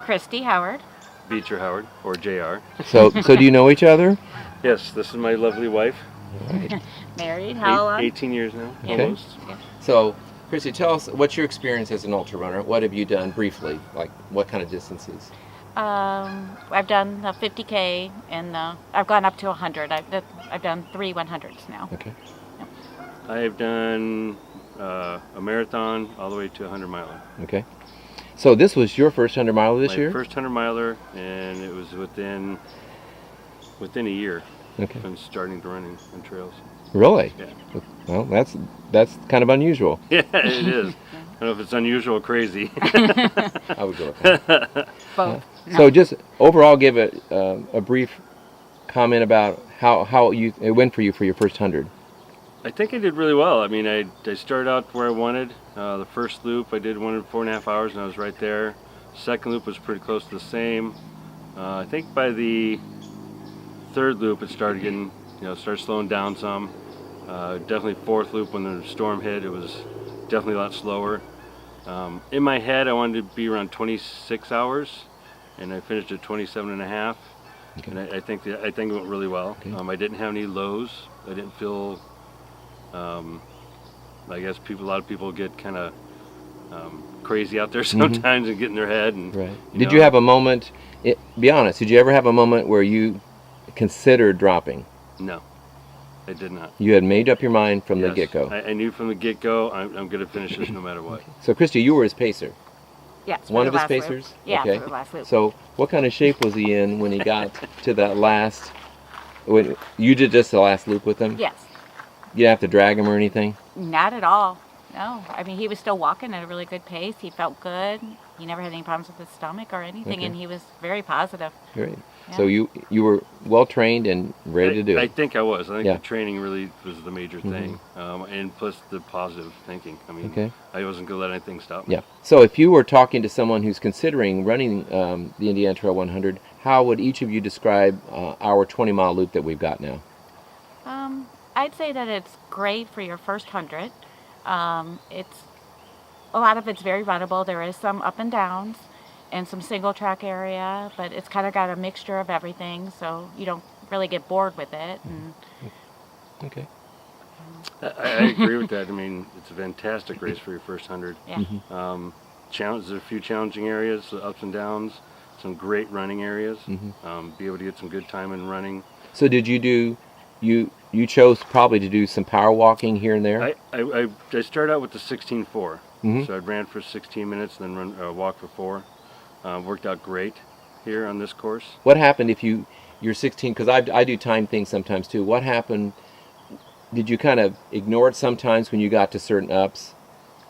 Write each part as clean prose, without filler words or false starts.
Christy Howard. Beecher Howard, or JR. So do you know each other? Yes, this is my lovely wife. Right. Married. How long? 18 years now, Okay. almost. Yeah. So, Christy, tell us, what's your experience as an ultra runner? What have you done briefly? Like, what kind of distances? I've done the 50K and I've gone up to 100. I've done 3 100s now. Okay. I have done a marathon all the way to a 100-miler. Okay. So this was your first 100-miler this My year? first 100-miler, and it was within a year Okay. from starting to running on trails. Really? Yeah. Well, that's kind of unusual. Yeah, it is. I don't know if it's unusual or crazy. I would go with that. Both. No. So just overall, give a brief comment about how it went for you for your first 100. I think I did really well. I mean, I started out where I wanted. The first loop I did 1 in 4.5 hours, and I was right there. Second loop was pretty close to the same. I think by the third loop it started getting, started slowing down some. Definitely fourth loop when the storm hit, it was definitely a lot slower. In my head, I wanted to be around 26 hours, and I finished at 27 and a half. Okay. And I think it went really well. Okay. I didn't have any lows. I didn't feel. I guess a lot of people get kind of crazy out there sometimes and get in their head. And Right. Did you have a moment? Be honest. Did you ever have a moment where you considered dropping? No, I did not. You had made up your mind from the Yes, get-go. I knew from the get-go I'm going to finish this no matter what. So, Christy, you were his pacer. Yes. for One the of his last loop. pacers? Yeah, Okay. for the last loop. So, what kind of shape was he in when he got to that last? When you did just the last loop with him? Yes. You didn't have to drag him or anything? Not at all. No. I mean, he was still walking at a really good pace. He felt good. He never had any problems with his stomach or anything, Okay. and he was very positive. Great. Yeah. So you were well trained and ready to do I it. think I was. I think Yeah. the training really was the major thing, and plus the positive thinking. I mean, Okay. I wasn't going to let anything stop me. Yeah. So if you were talking to someone who's considering running the Indiana Trail 100, how would each of you describe our 20-mile loop that we've got now? I'd say that it's great for your first 100. It's a lot of it's very runnable. There is some up and downs and some single track area, but it's kind of got a mixture of everything, so you don't really get bored with it. And Okay. I agree with that. I mean, it's a fantastic race for your first 100. yeah, There's a few challenging areas, the ups and downs, some great running areas. Be able to get some good time in running. So did you do? You chose probably to do some power walking here and there. I started out with the 16.4, Mhm. so I ran for 16 minutes, then walked for 4. Worked out great here on this course. What happened if you're 16? Because I do time things sometimes too. What happened? Did you kind of ignore it sometimes when you got to certain ups?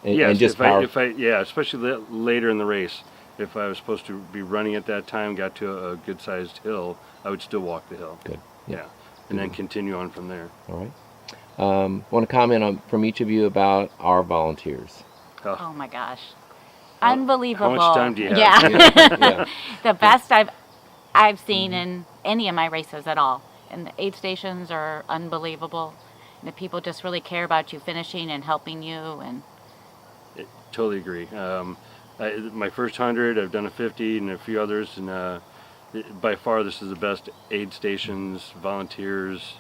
And, Yes, and just especially later in the race. If I was supposed to be running at that time, got to a good-sized hill, I would still walk the hill. Good. Yeah, and then continue on from there. All right. Want to comment from each of you about our volunteers? oh my gosh, unbelievable. How much time do you have? Yeah, Yeah. the best I've seen in any of my races at all. And the aid stations are unbelievable. And the people just really care about you finishing and helping you. And Totally agree. My first 100, I've done a 50 and a few others, and by far this is the best aid stations, volunteers,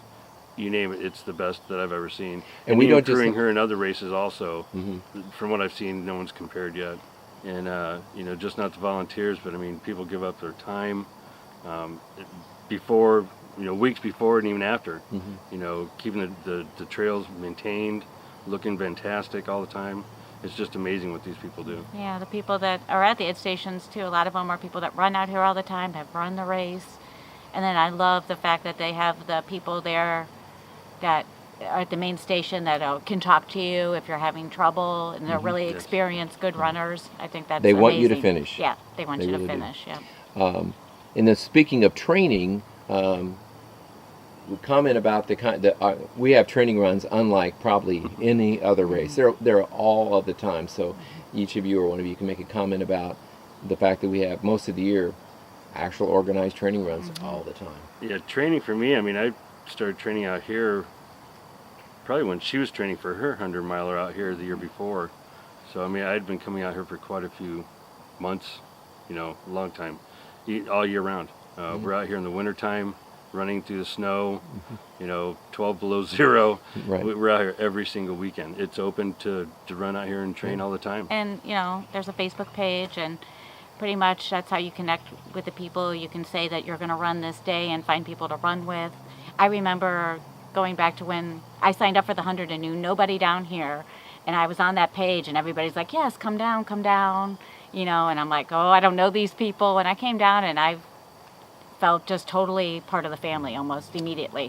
you name it. It's the best that I've ever seen. And we even don't just crewing think- her in other races also. From what I've seen, no one's compared yet. And just not the volunteers, but I mean, people give up their time before, weeks before and even after. Keeping the trails maintained, looking fantastic all the time. It's just amazing what these people do. yeah, the people that are at the aid stations too, a lot of them are people that run out here all the time, have run the race. And then I love the fact that they have the people there that are at the main station that can talk to you if you're having trouble, and they're really Yes. experienced, good runners. I think that's They want you to amazing. finish. Yeah, they want They you really to do. finish. Yeah. And then speaking of training, comment about we have training runs unlike probably any other race. They're all of the time. So each of you or one of you can make a comment about the fact that we have most of the year actual organized training runs all the time. Yeah, training for me, I mean, I started training out here probably when she was training for her 100-miler out here the year before. So, I mean, I'd been coming out here for quite a few months a long time, all year round. We're out here in the wintertime, running through the snow, 12 below zero. Right. We're out here every single weekend. It's open to run out here and train all the time. And, there's a Facebook page, and pretty much that's how you connect with the people. You can say that you're going to run this day and find people to run with. I remember going back to when I signed up for the 100 and knew nobody down here, and I was on that page, and everybody's like, yes, come down, and I'm like, oh, I don't know these people. And I came down, and I felt just totally part of the family almost immediately.